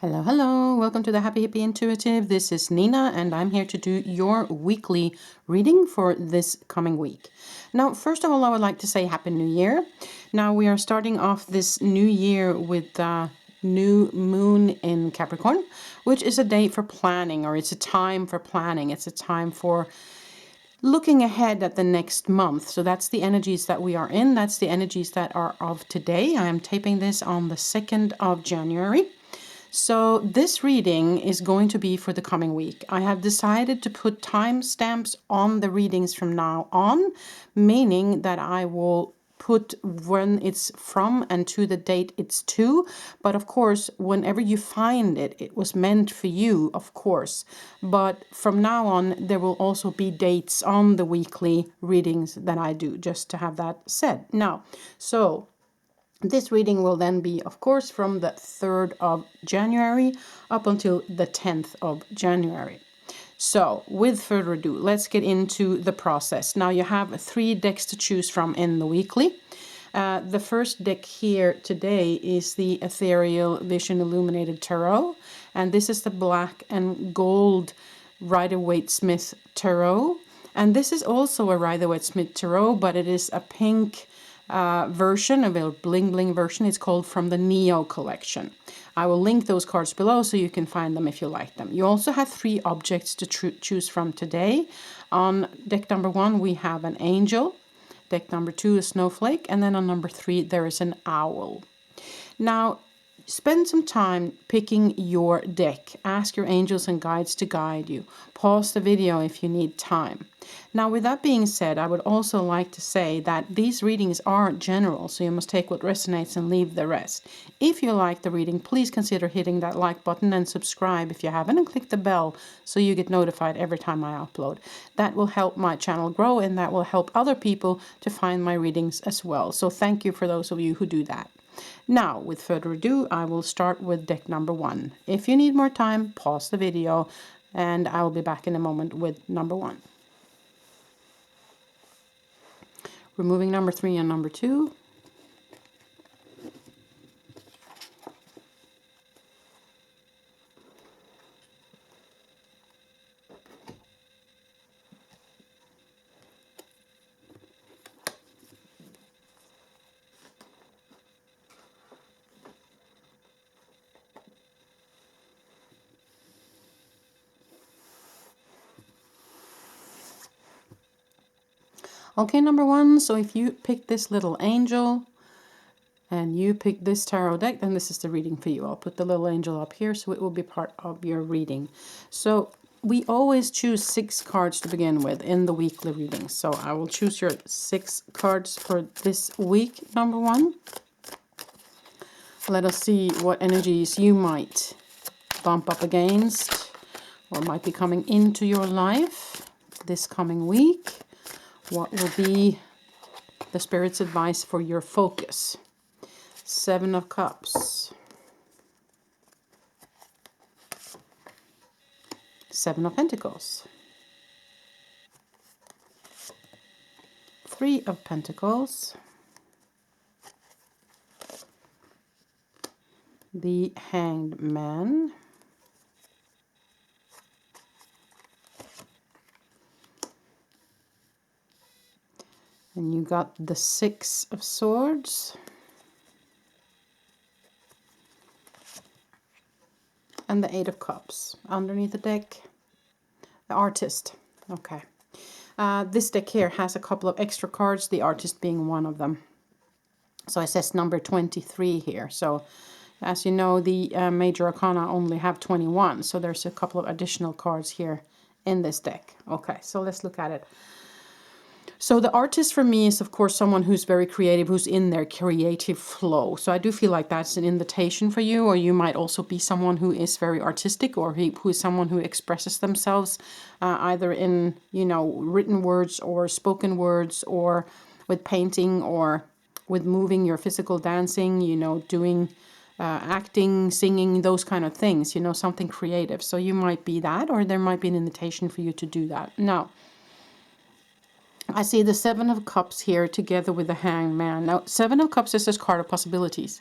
Hello, hello. Welcome to the Happy Hippie Intuitive. This is Nina, and I'm here to do your weekly reading for this coming week. Now, first of all, I would like to say Happy New Year. Now, we are starting off this new year with the new moon in Capricorn, which is a day for planning, or it's a time for planning. It's a time for looking ahead at the next month. So that's the energies that we are in. That's the energies that are of today. I am taping this on the 2nd of January. So this reading is going to be for the coming week. I have decided to put timestamps on the readings from now on, meaning that I will put when it's from and to the date it's to. But of course, whenever you find it, it was meant for you, of course. But from now on, there will also be dates on the weekly readings that I do, just to have that said. Now, so this reading will then be, of course, from the 3rd of January up until the 10th of January. So, with further ado, let's get into the process. Now, you have 3 decks to choose from in the weekly. The first deck here today is the Etherreal Vision Illuminated Tarot. And this is the black and gold Rider-Waite-Smith Tarot. And this is also a Rider-Waite-Smith Tarot, but it is a pink version, a little bling bling version. It's called From the Neo collection. I will link those cards below so you can find them if you like them. You also have 3 objects to choose from today. On deck number 1 we have an angel, deck number 2 a snowflake, and then on number 3 there is an owl. Now, spend some time picking your deck. Ask your angels and guides to guide you. Pause the video if you need time. Now, with that being said, I would also like to say that these readings are general, so you must take what resonates and leave the rest. If you like the reading, please consider hitting that like button and subscribe if you haven't, and click the bell so you get notified every time I upload. That will help my channel grow, and that will help other people to find my readings as well. So thank you for those of you who do that. Now, with further ado, I will start with deck number 1. If you need more time, pause the video, and I will be back in a moment with number 1. Removing number 3 and number 2. Okay, number 1, so if you pick this little angel and you pick this tarot deck, then this is the reading for you. I'll put the little angel up here so it will be part of your reading. So we always choose 6 cards to begin with in the weekly reading. So I will choose your 6 cards for this week, number 1. Let us see what energies you might bump up against or might be coming into your life this coming week. What will be the Spirit's advice for your focus? 7 of Cups. 7 of Pentacles. 3 of Pentacles. The Hanged Man. And you got the 6 of Swords. And the 8 of Cups. Underneath the deck, the Artist. Okay. This deck here has a couple of extra cards, the Artist being one of them. So it says number 23 here. So as you know, the Major Arcana only have 21. So there's a couple of additional cards here in this deck. Okay, so let's look at it. So the Artist for me is, of course, someone who's very creative, who's in their creative flow. So I do feel like that's an invitation for you, or you might also be someone who is very artistic, or who is someone who expresses themselves either in, written words or spoken words, or with painting, or with moving your physical dancing, doing acting, singing, those kind of things, something creative. So you might be that, or there might be an invitation for you to do that. Now, I see the 7 of Cups here together with the Hanged Man. Now, 7 of Cups is this card of possibilities.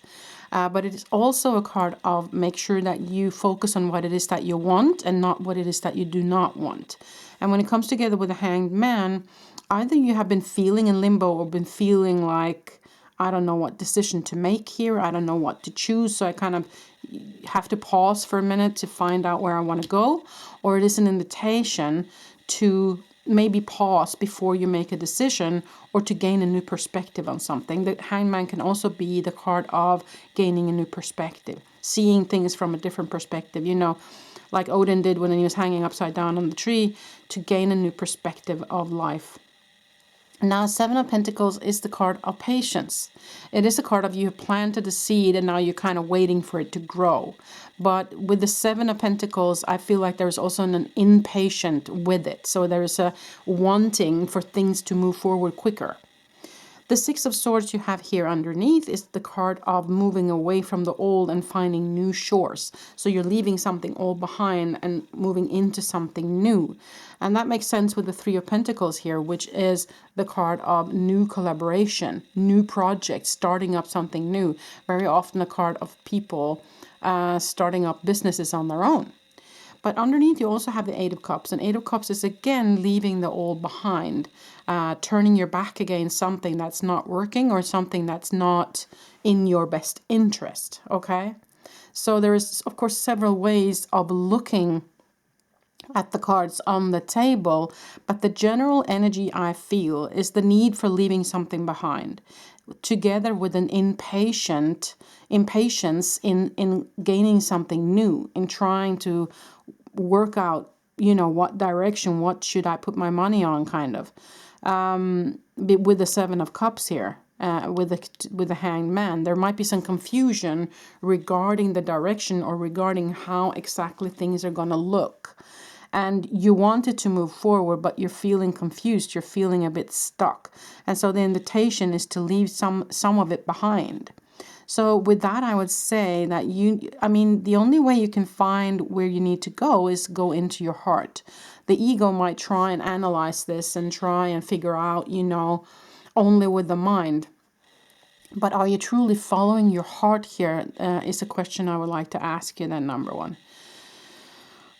But it is also a card of make sure that you focus on what it is that you want and not what it is that you do not want. And when it comes together with the Hanged Man, either you have been feeling in limbo or been feeling like, I don't know what decision to make here. I don't know what to choose. So I kind of have to pause for a minute to find out where I want to go. Or it is an invitation to maybe pause before you make a decision or to gain a new perspective on something. The Hangman can also be the card of gaining a new perspective, seeing things from a different perspective, you know, like Odin did when he was hanging upside down on the tree, to gain a new perspective of life. Now, Seven of Pentacles is the card of patience. It is a card of you have planted a seed and now you're kind of waiting for it to grow. But with the Seven of Pentacles, I feel like there's also an impatient with it. So there is a wanting for things to move forward quicker. The Six of Swords you have here underneath is the card of moving away from the old and finding new shores. So you're leaving something old behind and moving into something new. And that makes sense with the Three of Pentacles here, which is the card of new collaboration, new projects, starting up something new. Very often a card of people starting up businesses on their own. But underneath you also have the Eight of Cups. And Eight of Cups is again leaving the old behind. Turning your back against something that's not working or something that's not in your best interest. Okay? So there is, of course, several ways of looking at the cards on the table. But the general energy I feel is the need for leaving something behind, together with an impatience in gaining something new, in trying to work out, you know, what direction, what should I put my money on, kind of. With the Seven of Cups here, with the Hanged Man, there might be some confusion regarding the direction or regarding how exactly things are going to look. And you wanted to move forward, but you're feeling confused. You're feeling a bit stuck. And so the invitation is to leave some of it behind. So with that, I would say that the only way you can find where you need to go is go into your heart. The ego might try and analyze this and try and figure out, you know, only with the mind. But are you truly following your heart here is a question I would like to ask you then, number one.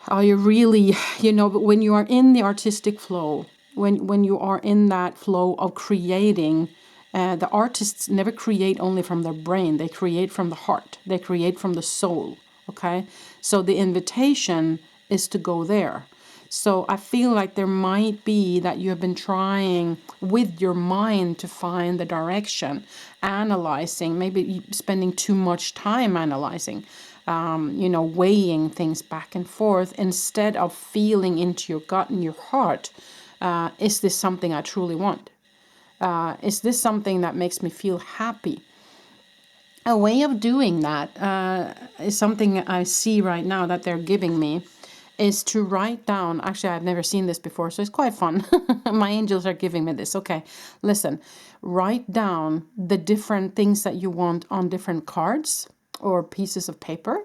Are you really, you know, but when you are in the artistic flow, when you are in that flow of creating, the artists never create only from their brain. They create from the heart. They create from the soul. Okay? So the invitation is to go there. So I feel like there might be that you have been trying with your mind to find the direction, analyzing, maybe spending too much time analyzing, you know, weighing things back and forth instead of feeling into your gut and your heart. Is this something I truly want? Is this something that makes me feel happy? A way of doing that is something I see right now that they're giving me, is to write down. Actually, I've never seen this before, so it's quite fun. My angels are giving me this. Okay, listen. Write down the different things that you want on different cards or pieces of paper.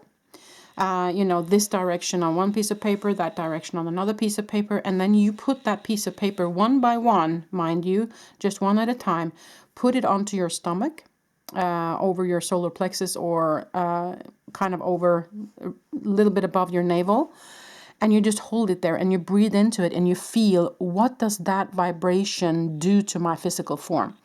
You know, this direction on one piece of paper, that direction on another piece of paper, and then you put that piece of paper one by one, mind you, just one at a time, put it onto your stomach, over your solar plexus, or kind of over a little bit above your navel, and you just hold it there and you breathe into it and you feel, what does that vibration do to my physical form?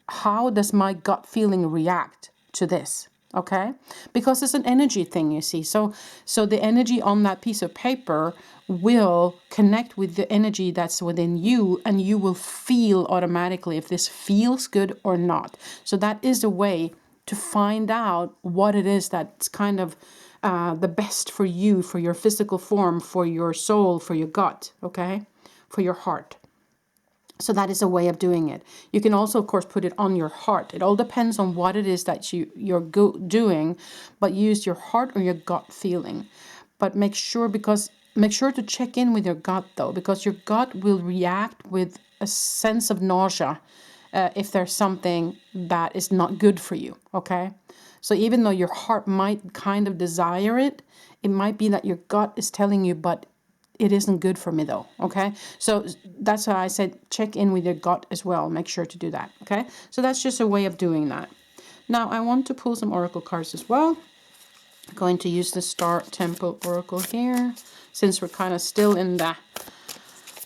How does my gut feeling react to this? Okay, because it's an energy thing, you see. So the energy on that piece of paper will connect with the energy that's within you, and you will feel automatically if this feels good or not. So that is a way to find out what it is that's kind of the best for you, for your physical form, for your soul, for your gut, okay, for your heart. So that is a way of doing it. You can also, of course, put it on your heart. It all depends on what it is that you're doing, but use your heart or your gut feeling. But make sure to check in with your gut, though, because your gut will react with a sense of nausea if there's something that is not good for you, okay? So even though your heart might kind of desire it, it might be that your gut is telling you, but it isn't good for me though, okay? So that's why I said check in with your gut as well. Make sure to do that, okay? So that's just a way of doing that. Now I want to pull some oracle cards as well. I'm going to use the Star Temple Oracle here, since we're kind of still in the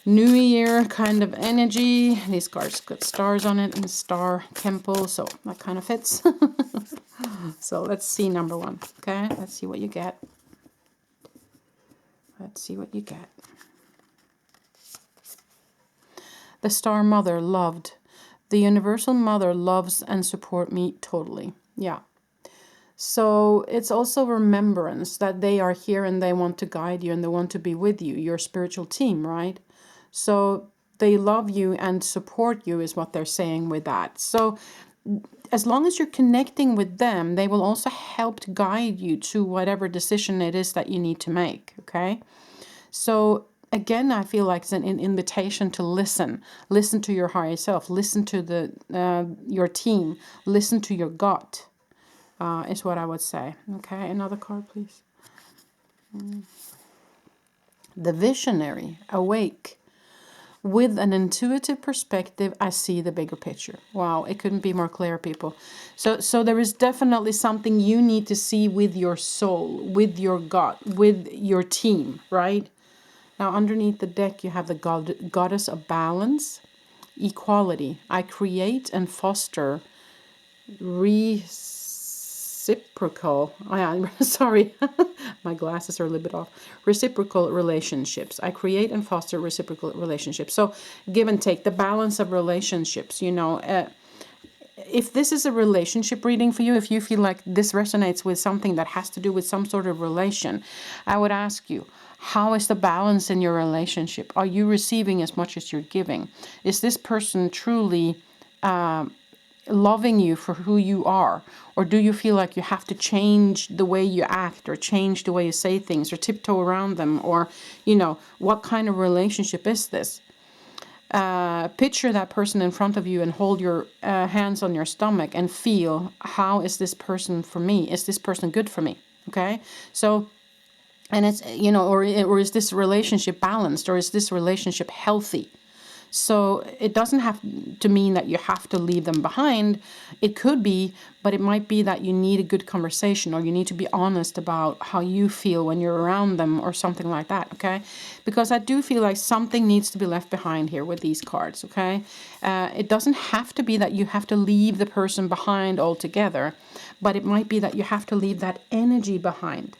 New Year kind of energy. These cards got stars on it and Star Temple, so that kind of fits. So let's see number one. Okay, let's see what you get. Let's see what you get. The Star Mother loved. The Universal Mother loves and support me totally. Yeah. So it's also remembrance that they are here and they want to guide you and they want to be with you, your spiritual team, right? So they love you and support you is what they're saying with that. So as long as you're connecting with them, they will also help to guide you to whatever decision it is that you need to make, okay? So again, I feel like it's an invitation to listen. Listen to your higher self. Listen to your team. Listen to your gut, is what I would say. Okay, another card, please. The Visionary, awake. With an intuitive perspective, I see the bigger picture. Wow, it couldn't be more clear, people. So there is definitely something you need to see with your soul, with your gut, with your team, right? Now, underneath the deck, you have the goddess of balance, equality. I create and foster reciprocal, sorry, my glasses are a little bit off. Reciprocal relationships. I create and foster reciprocal relationships. So give and take, the balance of relationships, you know. If this is a relationship reading for you, if you feel like this resonates with something that has to do with some sort of relation, I would ask you, how is the balance in your relationship? Are you receiving as much as you're giving? Is this person truly loving you for who you are? Or do you feel like you have to change the way you act or change the way you say things or tiptoe around them? Or, you know, what kind of relationship is this? Picture that person in front of you and hold your hands on your stomach and feel, how is this person for me? Is this person good for me? Okay, so, and it's, you know, or is this relationship balanced, or is this relationship healthy? So it doesn't have to mean that you have to leave them behind. It could be, but it might be that you need a good conversation, or you need to be honest about how you feel when you're around them or something like that, okay? Because I do feel like something needs to be left behind here with these cards, okay? It doesn't have to be that you have to leave the person behind altogether, but it might be that you have to leave that energy behind.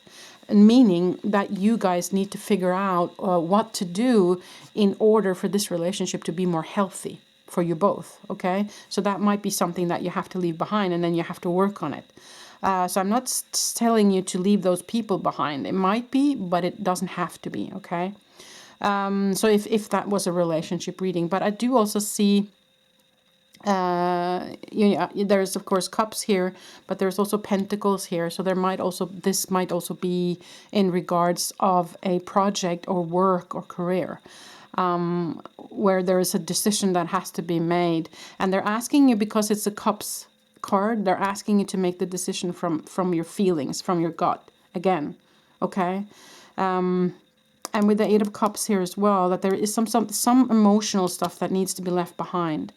Meaning that you guys need to figure out what to do in order for this relationship to be more healthy for you both, okay? So that might be something that you have to leave behind, and then you have to work on it. So I'm not telling you to leave those people behind. It might be, but it doesn't have to be, okay? So if that was a relationship reading. But I do also see there's of course cups here, but there's also pentacles here, so this might also be in regards of a project or work or career, where there is a decision that has to be made, and they're asking you, because it's a cups card, they're asking you to make the decision from your feelings, from your gut again, okay? And with the Eight of Cups here as well, that there is some emotional stuff that needs to be left behind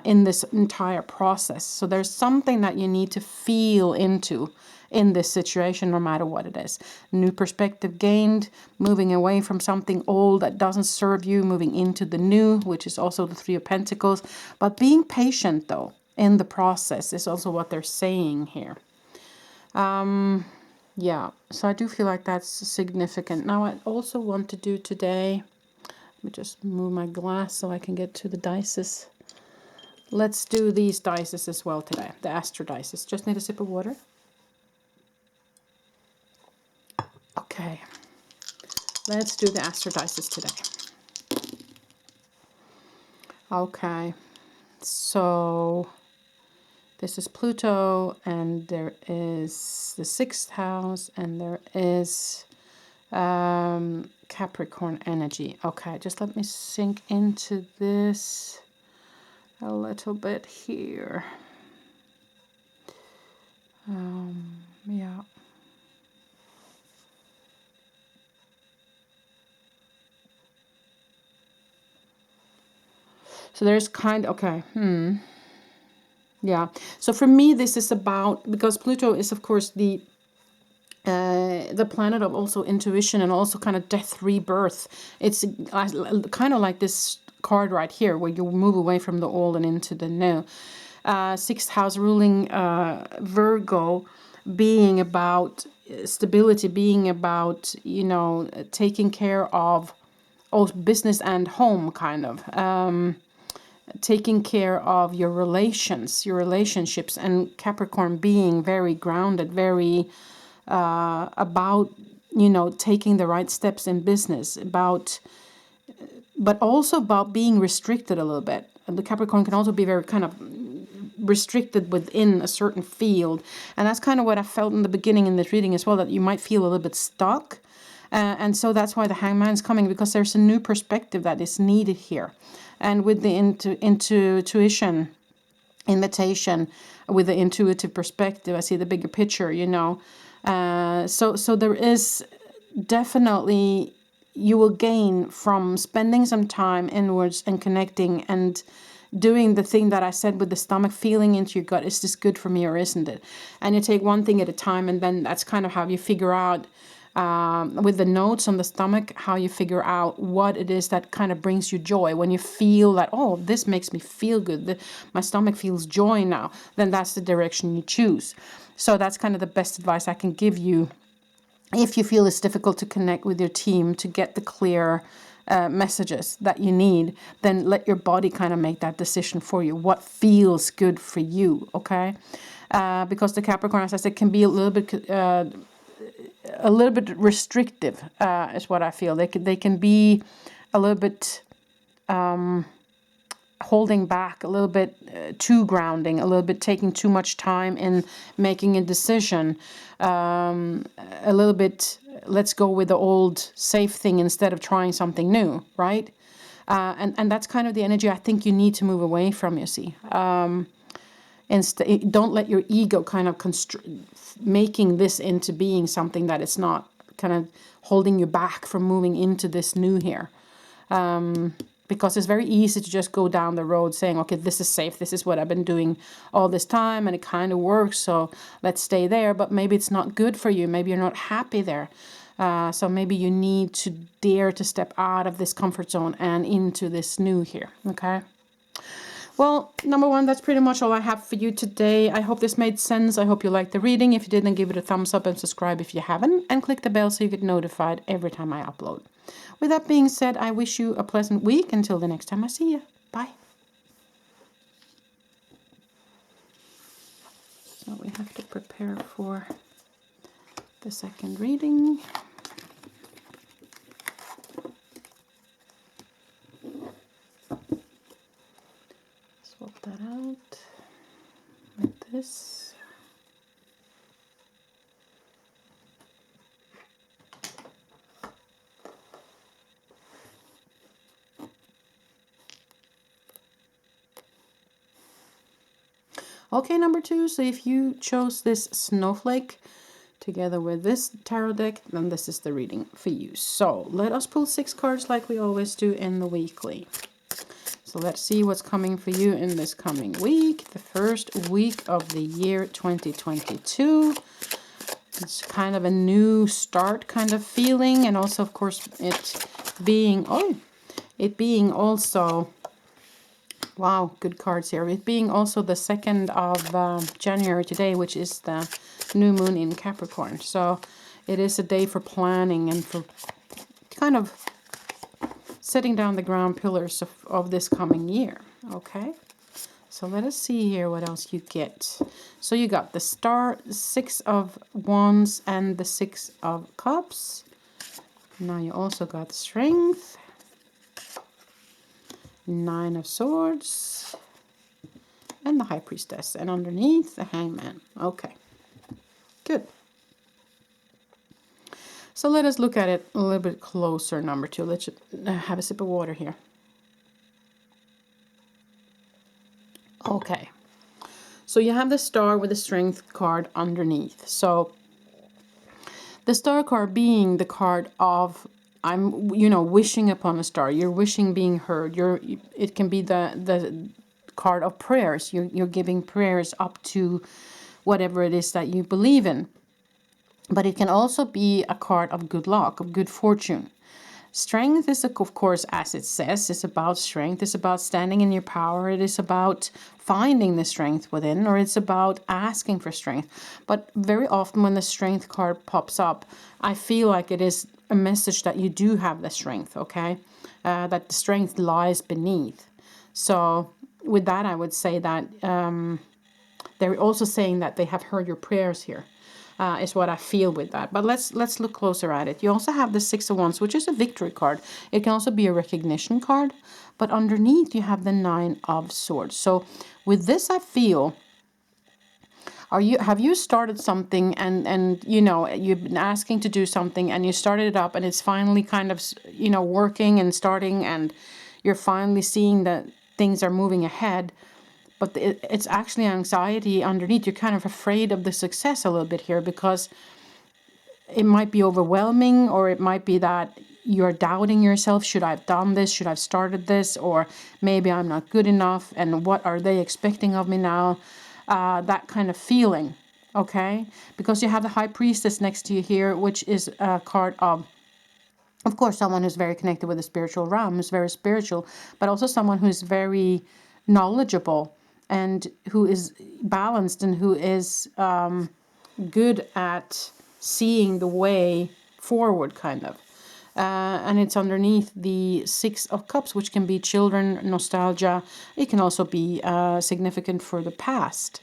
in this entire process. So there's something that you need to feel into in this situation, no matter what it is. New perspective gained, moving away from something old that doesn't serve you, moving into the new, which is also the Three of Pentacles. But being patient, though, in the process is also what they're saying here. Yeah, so I do feel like that's significant. Now, I also want to do today, let me just move my glass so I can get to the dices. Let's do these dices as well today, the Astro Dices. Just need a sip of water. Okay, let's do the Astro Dices today. Okay, so this is Pluto, and there is the 6th house, and there is Capricorn energy. Okay, just let me sink into this a little bit here. Yeah. So there's okay. Yeah. So for me, this is about, because Pluto is, of course, the planet of also intuition and also kind of death, rebirth. It's kind of like this card right here, where you move away from the old and into the new. Sixth house ruling Virgo, being about stability, being about, you know, taking care of business and home, kind of. Taking care of your relationships, and Capricorn being very grounded, very about, you know, taking the right steps in business, about, but also about being restricted a little bit. And the Capricorn can also be very kind of restricted within a certain field, and that's kind of what I felt in the beginning in this reading as well, that you might feel a little bit stuck. And so that's why the Hangman's coming, because there's a new perspective that is needed here. And with the intuition invitation, with the intuitive perspective, I see the bigger picture, you know. So there is definitely, you will gain from spending some time inwards and connecting and doing the thing that I said with the stomach, feeling into your gut, is this good for me or isn't it? And you take one thing at a time, and then that's kind of how you figure out, with the notes on the stomach, how you figure out what it is that kind of brings you joy. When you feel that, oh, this makes me feel good, my stomach feels joy now, then that's the direction you choose. So that's kind of the best advice I can give you. If you feel it's difficult to connect with your team to get the clear messages that you need, then let your body kind of make that decision for you. What feels good for you, okay? Because the Capricorn, as I said, can be a little bit restrictive, is what I feel. They can be a little bit holding back, a little bit too grounding, a little bit taking too much time in making a decision, a little bit, let's go with the old safe thing instead of trying something new, right? And that's kind of the energy I think you need to move away from, you see. Don't let your ego kind of making this into being something that it's not, kind of holding you back from moving into this new here. Because it's very easy to just go down the road saying, okay, this is safe, this is what I've been doing all this time, and it kind of works, so let's stay there. But maybe it's not good for you, maybe you're not happy there. So maybe you need to dare to step out of this comfort zone and into this new here, okay? Well, number one, that's pretty much all I have for you today. I hope this made sense. I hope you liked the reading. If you did, then give it a thumbs up and subscribe if you haven't. And click the bell so you get notified every time I upload. With that being said, I wish you a pleasant week. Until the next time I see you. Bye. So we have to prepare for the second reading. Swap that out with this. Okay, number two, so if you chose this snowflake together with this tarot deck, then this is the reading for you. So let us pull 6 cards like we always do in the weekly. So let's see what's coming for you in this coming week, the first week of the year 2022. It's kind of a new start kind of feeling, and also, of course, it being also, wow, good cards here. It being also the 2nd of January today, which is the new moon in Capricorn. So it is a day for planning and for kind of setting down the ground pillars of this coming year. Okay, so let us see here what else you get. So you got the Star, 6 of Wands, and the 6 of Cups. Now you also got Strength, 9 of Swords, and the High Priestess, and underneath the Hangman. Okay, good. So let us look at it a little bit closer, number 2. Let's have a sip of water here. Okay, so you have the Star with the Strength card underneath. So the Star card being the card of, wishing upon a star. You're wishing being heard. It can be the card of prayers. You're giving prayers up to whatever it is that you believe in. But it can also be a card of good luck, of good fortune. Strength is, of course, as it says, it's about strength. It's about standing in your power. It is about finding the strength within, or it's about asking for strength. But very often when the strength card pops up, I feel like it is a message that you do have the strength, okay? That the strength lies beneath. So with that, I would say that they're also saying that they have heard your prayers here. Is what I feel with that. But let's look closer at it. You also have the Six of Wands, which is a victory card. It can also be a recognition card. But underneath you have the Nine of Swords. So with this, I feel, have you started something and you know, you've been asking to do something and you started it up and it's finally kind of, you know, working and starting, and you're finally seeing that things are moving ahead. But it's actually anxiety underneath. You're kind of afraid of the success a little bit here, because it might be overwhelming, or it might be that you're doubting yourself. Should I have done this? Should I have started this? Or maybe I'm not good enough. And what are they expecting of me now? That kind of feeling, okay? Because you have the High Priestess next to you here, which is a card of course, someone who's very connected with the spiritual realm, who's very spiritual, but also someone who's very knowledgeable and who is balanced and who is good at seeing the way forward, kind of. And it's underneath the Six of Cups, which can be children, nostalgia. It can also be significant for the past.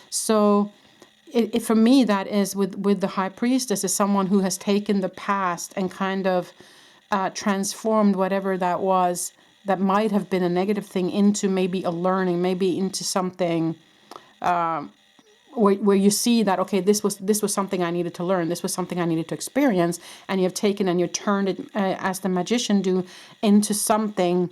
So for me, that is with the High Priestess, is someone who has taken the past and kind of transformed whatever that was that might have been a negative thing into maybe a learning, maybe into something where you see that, okay, this was something I needed to learn, this was something I needed to experience, and you have taken and you turned it, as the magician do, into something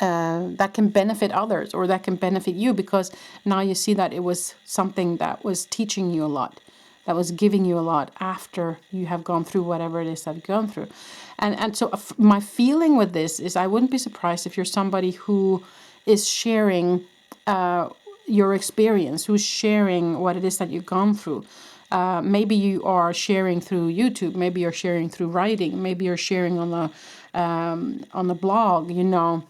that can benefit others, or that can benefit you, because now you see that it was something that was teaching you a lot, that was giving you a lot after you have gone through whatever it is that you've gone through. And so my feeling with this is, I wouldn't be surprised if you're somebody who is sharing your experience, who's sharing what it is that you've gone through. Maybe you are sharing through YouTube, maybe you're sharing through writing, maybe you're sharing on the blog, you know,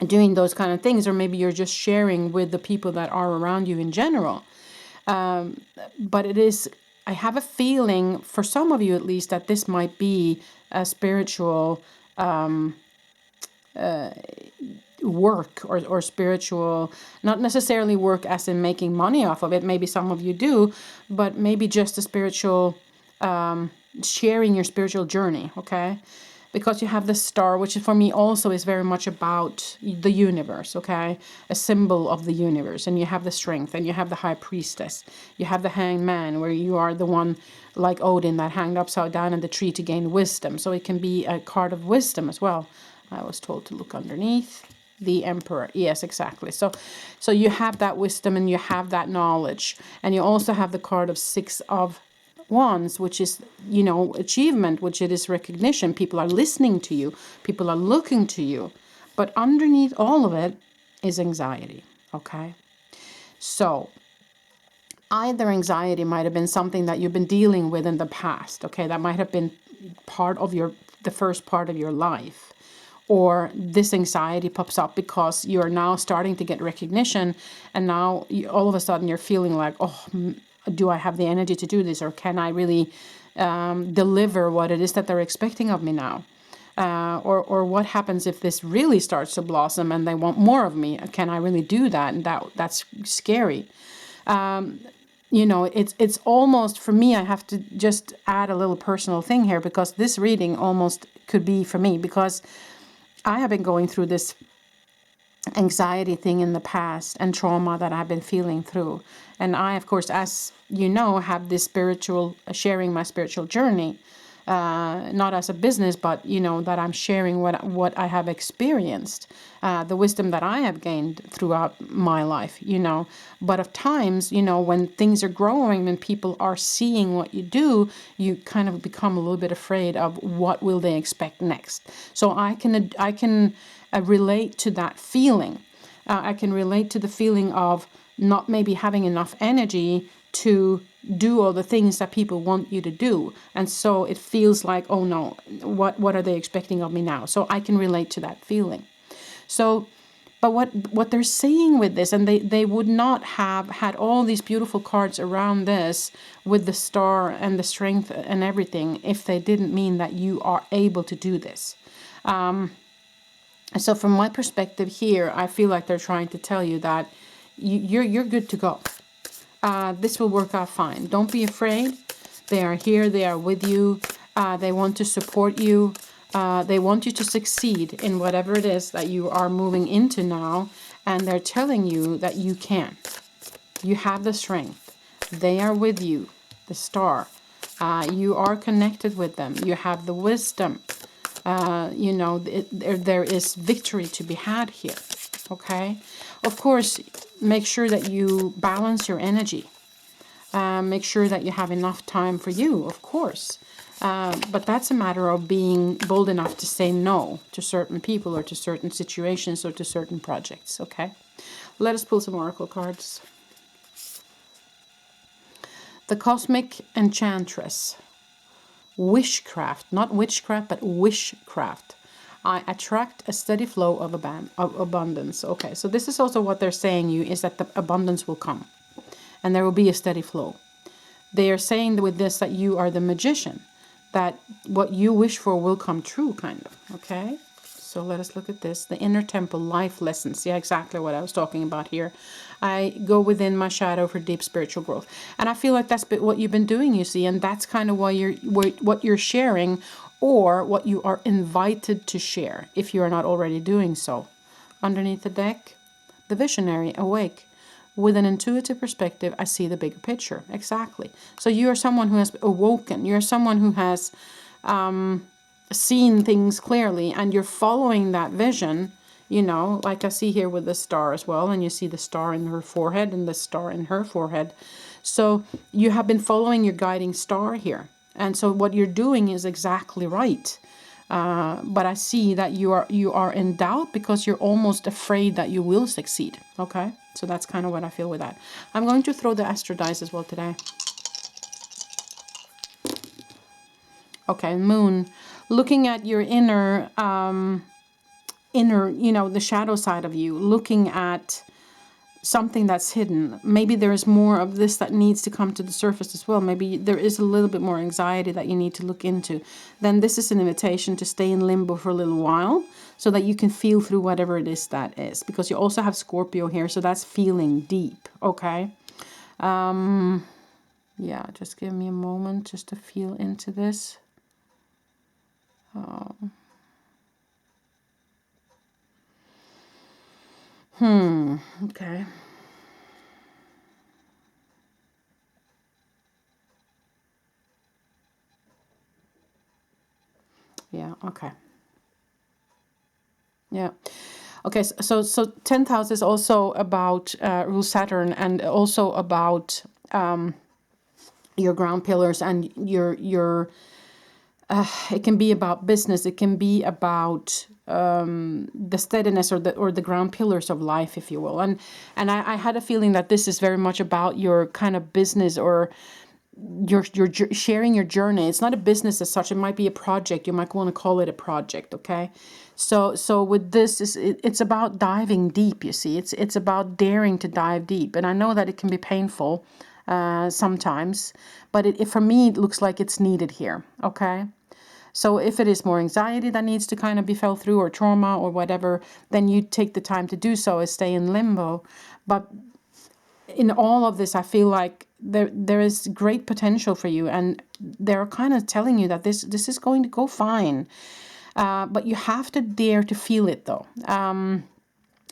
doing those kind of things, or maybe you're just sharing with the people that are around you in general. But it is, I have a feeling, for some of you at least, that this might be a spiritual work, or spiritual, not necessarily work as in making money off of it. Maybe some of you do, but maybe just a spiritual, sharing your spiritual journey, okay? Because you have the Star, which for me also is very much about the universe, okay? A symbol of the universe. And you have the Strength, and you have the High Priestess. You have the Hanged Man, where you are the one, like Odin, that hanged upside down in the tree to gain wisdom. So it can be a card of wisdom as well. I was told to look underneath. The Emperor. Yes, exactly. So you have that wisdom and you have that knowledge. And you also have the card of Six of Wands, which is, you know, achievement, which it is recognition. People are listening to you. People are looking to you. But underneath all of it is anxiety, okay? So either anxiety might have been something that you've been dealing with in the past, okay? That might have been part of the first part of your life. Or this anxiety pops up because you're now starting to get recognition, and now all of a sudden you're feeling like, oh, do I have the energy to do this, or can I really deliver what it is that they're expecting of me now? Or what happens if this really starts to blossom and they want more of me? Can I really do that? And that's scary. You know, it's almost, for me, I have to just add a little personal thing here, because this reading almost could be for me, because I have been going through this anxiety thing in the past and trauma that I've been feeling through. And I, of course, as you know, have this spiritual, sharing my spiritual journey, not as a business, but, you know, that I'm sharing what I have experienced, the wisdom that I have gained throughout my life, you know. But of times, you know, when things are growing and people are seeing what you do, you kind of become a little bit afraid of what will they expect next. So I can relate to that feeling. I can relate to the feeling of not maybe having enough energy to do all the things that people want you to do. And so it feels like, oh no, what are they expecting of me now? So I can relate to that feeling. So, but what they're saying with this, and they would not have had all these beautiful cards around this with the star and the strength and everything if they didn't mean that you are able to do this. So from my perspective here, I feel like they're trying to tell you that you're good to go. This will work out fine. Don't be afraid. They are here. They are with you. They want to support you. They want you to succeed in whatever it is that you are moving into now. And they're telling you that you can. You have the strength. They are with you. The star. You are connected with them. You have the wisdom. You know, there is victory to be had here. Okay? Of course, make sure that you balance your energy. Make sure that you have enough time for you, of course. But that's a matter of being bold enough to say no to certain people or to certain situations or to certain projects, okay? Let us pull some oracle cards. The Cosmic Enchantress. Wishcraft, not witchcraft, but wishcraft. I attract a steady flow of abundance. Okay, so this is also what they're saying you is that the abundance will come. And there will be a steady flow. They are saying with this that you are the magician. That what you wish for will come true, kind of. Okay? So let us look at this. The inner temple, life lessons. Yeah, exactly what I was talking about here. I go within my shadow for deep spiritual growth. And I feel like that's what you've been doing, you see. And that's kind of what you're sharing, or what you are invited to share, if you are not already doing so. Underneath the deck, the visionary, awake. With an intuitive perspective, I see the bigger picture. Exactly. So you are someone who has awoken. You're someone who has seen things clearly, and you're following that vision, you know, like I see here with the star as well. And you see the star in her forehead and the star in her forehead. So you have been following your guiding star here. And so what you're doing is exactly right. But I see that you are in doubt because you're almost afraid that you will succeed. Okay, so that's kind of what I feel with that. I'm going to throw the Astro Dice as well today. Okay, Moon, looking at your inner, you know, the shadow side of you, looking at something that's hidden. Maybe there is more of this that needs to come to the surface as well. Maybe there is a little bit more anxiety that you need to look into. Then this is an invitation to stay in limbo for a little while so that you can feel through whatever it is that is. Because you also have Scorpio here, so that's feeling deep, okay? Yeah, just give me a moment just to feel into this. Okay. Yeah, okay. Yeah. Okay, so 10th house is also about rules Saturn, and also about your ground pillars and your it can be about business, it can be about the steadiness or the ground pillars of life, if you will. And I had a feeling that this is very much about your kind of business, or you're sharing your journey. It's not a business as such. It might be a project. You might want to call it a project. Okay. So with this, it's about diving deep. You see, it's about daring to dive deep. And I know that it can be painful sometimes, but for me, it looks like it's needed here. Okay. So if it is more anxiety that needs to kind of be felt through, or trauma or whatever, then you take the time to do so and stay in limbo. But in all of this, I feel like there is great potential for you, and they're kind of telling you that this is going to go fine. But you have to dare to feel it, though.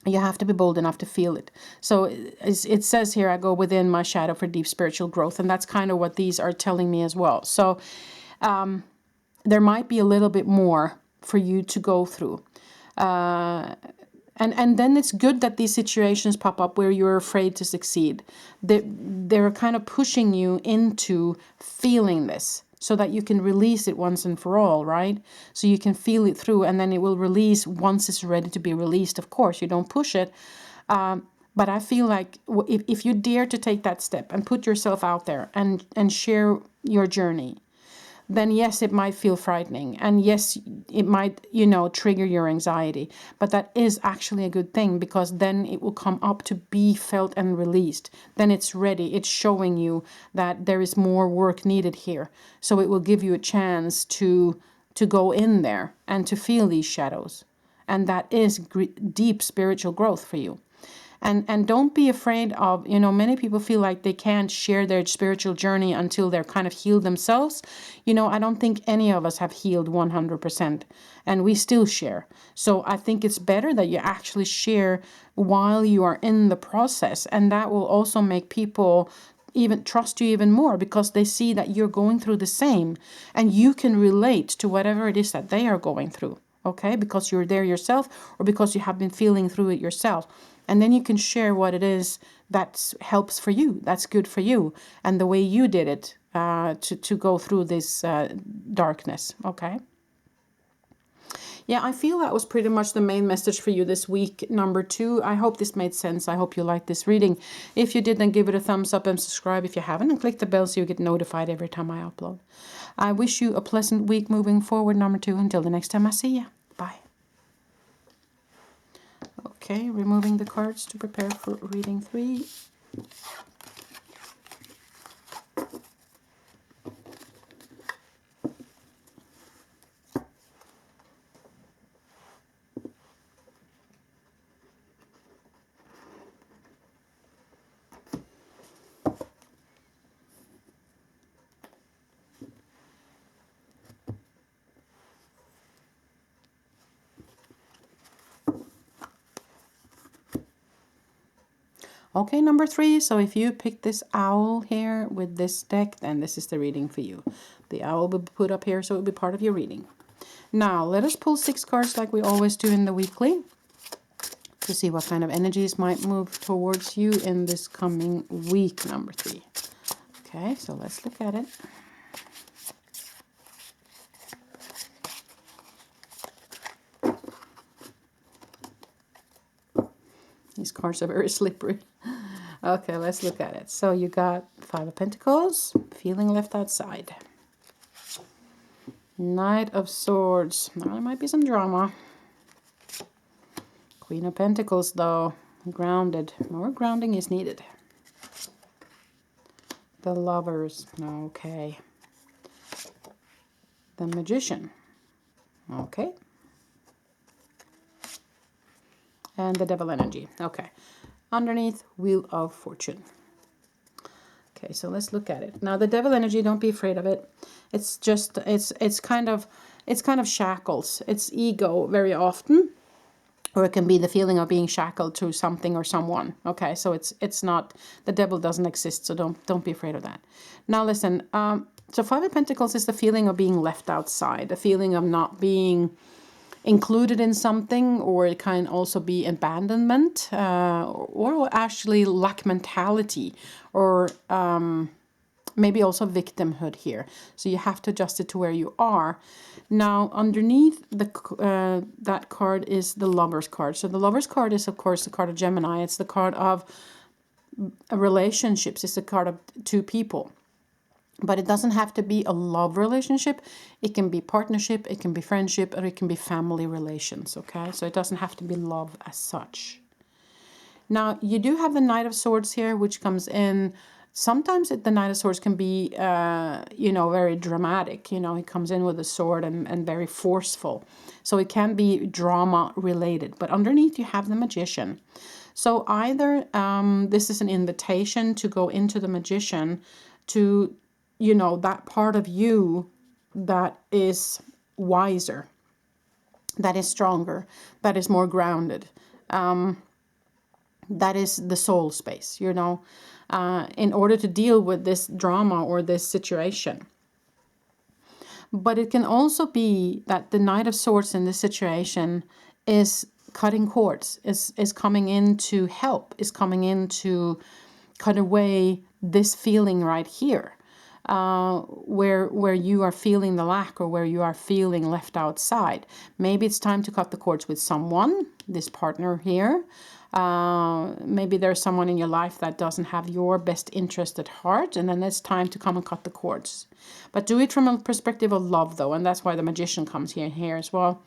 You have to be bold enough to feel it. So it says here, I go within my shadow for deep spiritual growth, and that's kind of what these are telling me as well. So there might be a little bit more for you to go through. And then it's good that these situations pop up where you're afraid to succeed. They're kind of pushing you into feeling this so that you can release it once and for all, right? So you can feel it through, and then it will release once it's ready to be released. Of course, you don't push it, But I feel like if you dare to take that step and put yourself out there and share your journey, then yes, it might feel frightening. And yes, it might, trigger your anxiety. But that is actually a good thing, because then it will come up to be felt and released. Then it's ready. It's showing you that there is more work needed here. So it will give you a chance to go in there and to feel these shadows. And that is deep spiritual growth for you. And don't be afraid of, many people feel like they can't share their spiritual journey until they're kind of healed themselves. I don't think any of us have healed 100%, and we still share. So I think it's better that you actually share while you are in the process, and that will also make people even trust you even more, because they see that you're going through the same and you can relate to whatever it is that they are going through. Okay, because you're there yourself, or because you have been feeling through it yourself. And then you can share what it is that helps for you, that's good for you, and the way you did it to go through this darkness. Okay. Yeah, I feel that was pretty much the main message for you this week, number 2. I hope this made sense. I hope you liked this reading. If you did, then give it a thumbs up and subscribe if you haven't, and click the bell so you get notified every time I upload. I wish you a pleasant week moving forward, number 2. Until the next time I see you. Bye. Okay, removing the cards to prepare for reading 3. Okay, number 3. So if you pick this owl here with this deck, then this is the reading for you. The owl will be put up here, so it will be part of your reading. Now, let us pull 6 cards like we always do in the weekly, to see what kind of energies might move towards you in this coming week, number 3. Okay, so let's look at it. These cards are very slippery. Okay, let's look at it. So you got 5 of Pentacles, feeling left outside. Knight of Swords. Now, there might be some drama. Queen of Pentacles, though, grounded. More grounding is needed. The Lovers. Okay. The Magician. Okay. And the Devil energy. Okay. Underneath, Wheel of Fortune. Okay, so let's look at it. Now, the Devil energy, don't be afraid of it. It's just, it's kind of shackles. It's ego very often, or it can be the feeling of being shackled to something or someone. Okay, so it's not, the devil doesn't exist, so don't be afraid of that. Now, listen. So 5 of Pentacles is the feeling of being left outside, the feeling of not being included in something, or it can also be abandonment, or actually lack mentality, or maybe also victimhood here. So you have to adjust it to where you are. Now, underneath that card is the Lover's card. So the Lover's card is, of course, the card of Gemini. It's the card of relationships. It's the card of 2 people. But it doesn't have to be a love relationship. It can be partnership, it can be friendship, or it can be family relations, okay? So it doesn't have to be love as such. Now, you do have the Knight of Swords here, which comes in. Sometimes the Knight of Swords can be, very dramatic. He comes in with a sword and very forceful. So it can be drama related. But underneath you have the Magician. So either this is an invitation to go into the Magician, to that part of you that is wiser, that is stronger, that is more grounded, that is the soul space, in order to deal with this drama or this situation. But it can also be that the Knight of Swords in this situation is cutting cords, is coming in to help, is coming in to cut away this feeling right here. where you are feeling the lack or where you are feeling left outside. Maybe it's time to cut the cords with someone, this partner here. Maybe there's someone in your life that doesn't have your best interest at heart, and then it's time to come and cut the cords. But do it from a perspective of love, though, and that's why the Magician comes here as well,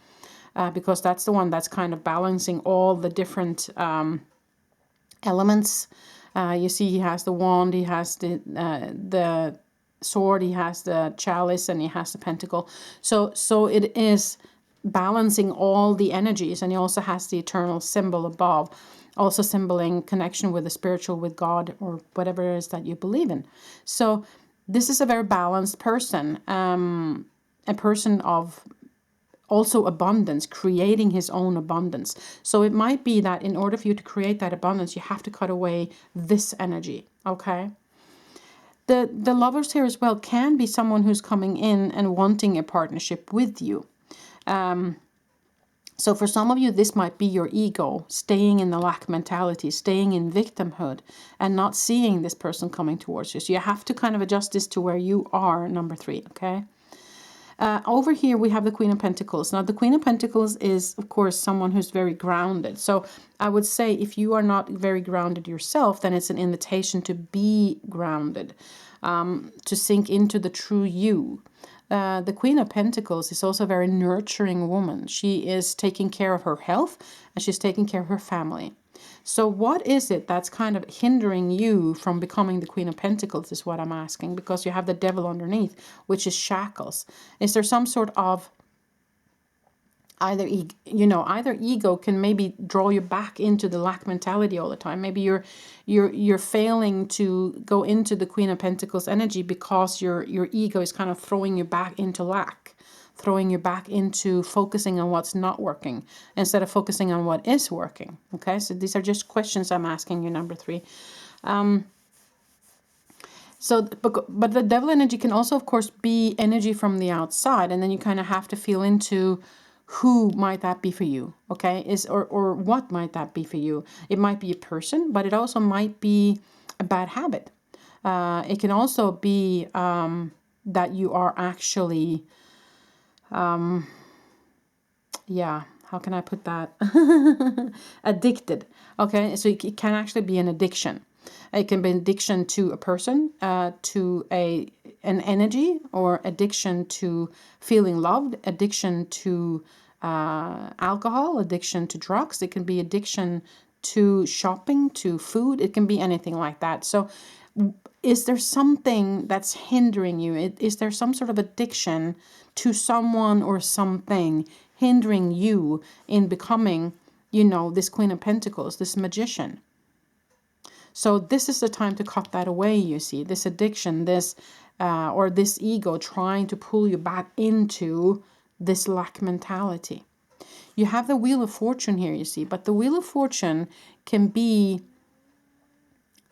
because that's the one that's kind of balancing all the different elements. You see, he has the wand, he has the sword, he has the chalice, and he has the pentacle. So it is balancing all the energies, and he also has the eternal symbol above, also symboling connection with the spiritual, with God, or whatever it is that you believe in. So this is a very balanced person, a person of also abundance, creating his own abundance. So it might be that in order for you to create that abundance, you have to cut away this energy, okay? The lovers here as well can be someone who's coming in and wanting a partnership with you. So for some of you, this might be your ego staying in the lack mentality, staying in victimhood, and not seeing this person coming towards you. So you have to kind of adjust this to where you are, number 3, okay? Over here, we have the Queen of Pentacles. Now, the Queen of Pentacles is, of course, someone who's very grounded. So I would say if you are not very grounded yourself, then it's an invitation to be grounded, to sink into the true you. The Queen of Pentacles is also a very nurturing woman. She is taking care of her health, and she's taking care of her family. So what is it that's kind of hindering you from becoming the Queen of Pentacles is what I'm asking, because you have the Devil underneath, which is shackles. Is there some sort of either ego can maybe draw you back into the lack mentality all the time. Maybe you're failing to go into the Queen of Pentacles energy because your ego is kind of throwing you back into lack, throwing you back into focusing on what's not working instead of focusing on what is working. Okay, so these are just questions I'm asking you, number 3. But the devil energy can also, of course, be energy from the outside, and then you kind of have to feel into who might that be for you, okay? Or what might that be for you? It might be a person, but it also might be a bad habit. It can also be that you are actually, how can I put that? Addicted, okay? So it can actually be an addiction. It can be an addiction to a person, to an energy, or addiction to feeling loved, addiction to alcohol, addiction to drugs. It can be addiction to shopping, to food. It can be anything like that. So is there something that's hindering you? Is there some sort of addiction to someone or something hindering you in becoming, this Queen of Pentacles, this magician? So this is the time to cut that away, you see, this addiction, this or this ego trying to pull you back into this lack mentality. You have the Wheel of Fortune here, you see, but the Wheel of Fortune can be,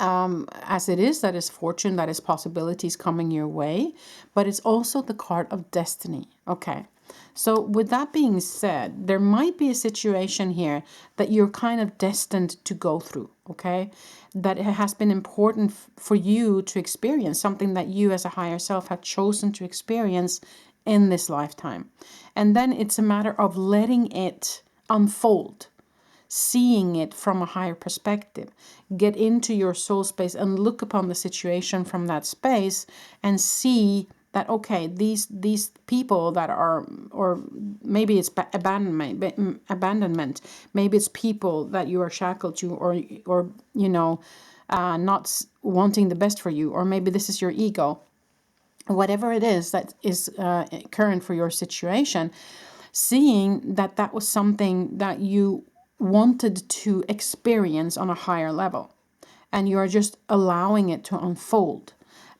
as it is, that is fortune, that is possibilities coming your way, but it's also the card of destiny, okay? So with that being said, there might be a situation here that you're kind of destined to go through, okay? That it has been important for you to experience, something that you as a higher self have chosen to experience in this lifetime. And then it's a matter of letting it unfold, seeing it from a higher perspective, get into your soul space and look upon the situation from that space and see that, okay, these people that are, or maybe it's abandonment, maybe it's people that you are shackled to, or not wanting the best for you, or maybe this is your ego. Whatever it is that is current for your situation, seeing that that was something that you wanted to experience on a higher level, and you are just allowing it to unfold.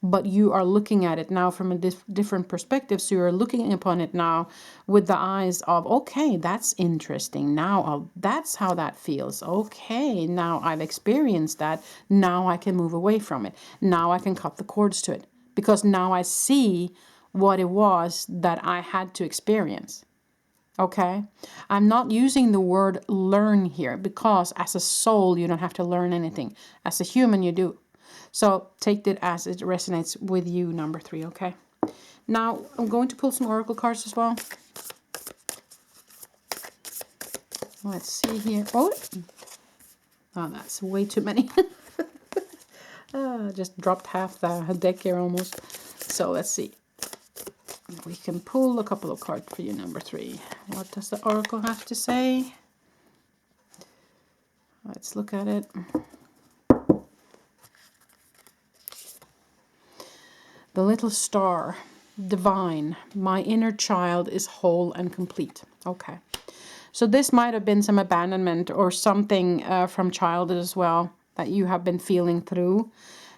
But you are looking at it now from a different perspective. So you're looking upon it now with the eyes of, okay, that's interesting. Now that's how that feels. Okay, now I've experienced that. Now I can move away from it. Now I can cut the cords to it. Because now I see what it was that I had to experience. Okay? I'm not using the word learn here because as a soul, you don't have to learn anything. As a human, you do. So take it as it resonates with you, number 3, okay? Now, I'm going to pull some oracle cards as well. Let's see here. Oh, that's way too many. Just dropped half the deck here almost. So let's see. We can pull a couple of cards for you, number 3. What does the oracle have to say? Let's look at it. The little star, divine, my inner child is whole and complete. Okay. So this might have been some abandonment or something from childhood as well that you have been feeling through.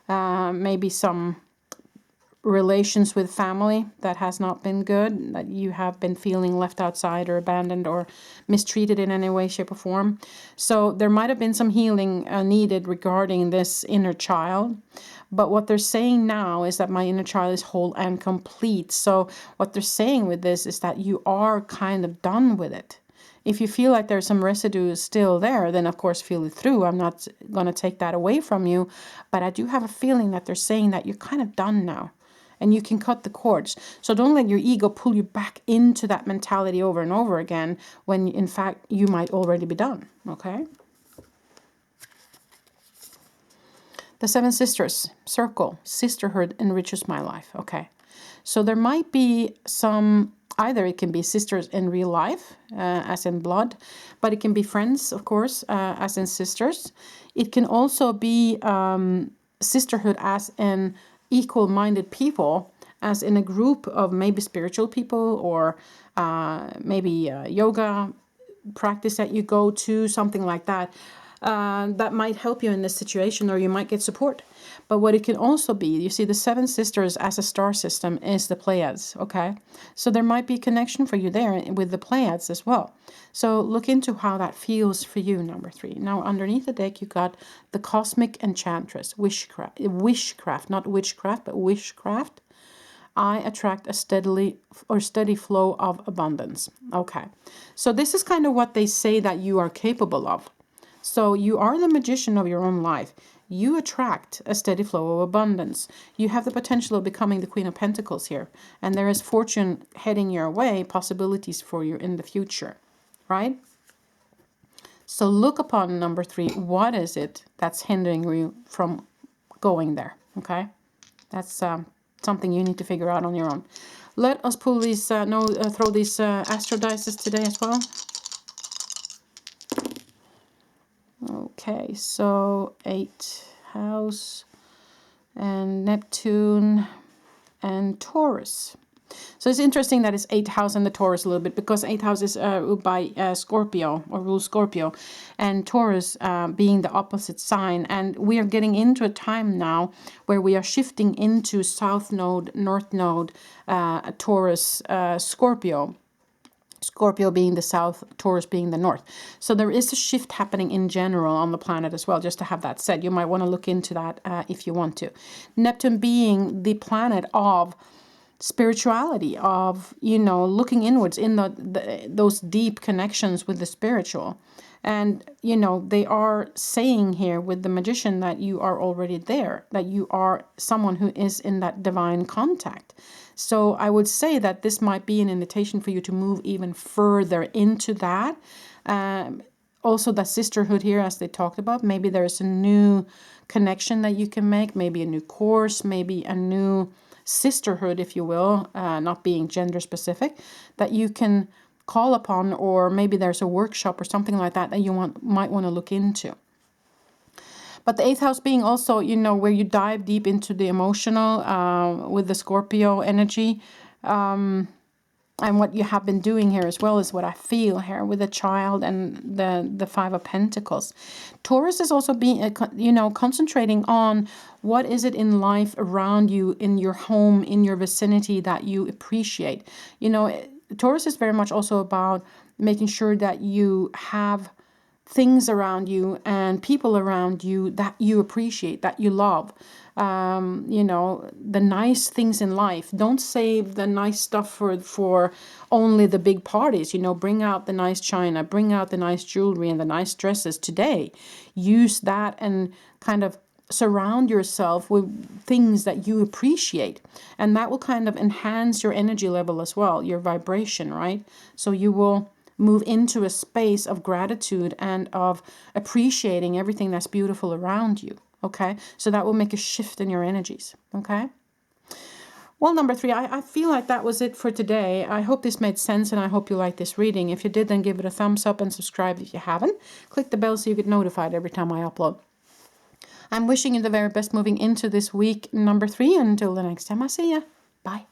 Maybe some relations with family that has not been good, that you have been feeling left outside or abandoned or mistreated in any way, shape, or form. So there might have been some healing needed regarding this inner child. But what they're saying now is that my inner child is whole and complete. So what they're saying with this is that you are kind of done with it. If you feel like there's some residue still there, then of course feel it through. I'm not going to take that away from you. But I do have a feeling that they're saying that you're kind of done now. And you can cut the cords. So don't let your ego pull you back into that mentality over and over again when in fact you might already be done. Okay? The 7 sisters, circle, sisterhood enriches my life. Okay. So there might be some, either it can be sisters in real life, as in blood, but it can be friends, of course, as in sisters. It can also be sisterhood as in equal-minded people, as in a group of maybe spiritual people or maybe yoga practice that you go to, something like that. That might help you in this situation, or you might get support. But what it can also be, you see, the 7 sisters as a star system is the Pleiades, okay? So there might be a connection for you there with the Pleiades as well. So look into how that feels for you, number 3. Now, underneath the deck, you got the Cosmic Enchantress, wishcraft, not witchcraft, but wishcraft. I attract a steady flow of abundance. Okay, so this is kind of what they say that you are capable of. So you are the magician of your own life. You attract a steady flow of abundance. You have the potential of becoming the Queen of Pentacles here. And there is fortune heading your way, possibilities for you in the future, right? So look upon number 3. What is it that's hindering you from going there, okay? That's something you need to figure out on your own. Let us pull these, throw these Astro Dices today as well. Okay, so 8th house and Neptune and Taurus. So it's interesting that it's 8th house and the Taurus a little bit, because 8th house is ruled by Scorpio, or rules Scorpio, and Taurus being the opposite sign. And we are getting into a time now where we are shifting into South Node, North Node, Taurus, Scorpio. Scorpio being the south, Taurus being the north. So there is a shift happening in general on the planet as well, just to have that said. You might want to look into that if you want to. Neptune being the planet of spirituality, of, you know, looking inwards in those deep connections with the spiritual. And, you know, they are saying here with the magician that you are already there, that you are someone who is in that divine contact. So I would say that this might be an invitation for you to move even further into that. Also the sisterhood here, as they talked about, maybe there's a new connection that you can make, maybe a new course, maybe a new sisterhood, if you will, not being gender specific, that you can call upon, or maybe there's a workshop or something like that that you might want to look into. But the 8th house being also, you know, where you dive deep into the emotional with the Scorpio energy. And what you have been doing here as well is what I feel here with the child and the 5 of Pentacles. Taurus is also being, you know, concentrating on what is it in life around you, in your home, in your vicinity that you appreciate. You know, Taurus is very much also about making sure that you have things around you and people around you that you appreciate, that you love. You know, the nice things in life. Don't save the nice stuff for only the big parties. You know, bring out the nice china, bring out the nice jewelry and the nice dresses today. Use that and kind of surround yourself with things that you appreciate, and that will kind of enhance your energy level as well, your vibration, right? So you will move into a space of gratitude and of appreciating everything that's beautiful around you. Okay, so that will make a shift in your energies. Okay. Well, number 3, I feel like that was it for today. I hope this made sense, and I hope you liked this reading. If you did, then give it a thumbs up and subscribe if you haven't. Click the bell so you get notified every time I upload. I'm wishing you the very best moving into this week, number 3. Until the next time I see ya. Bye.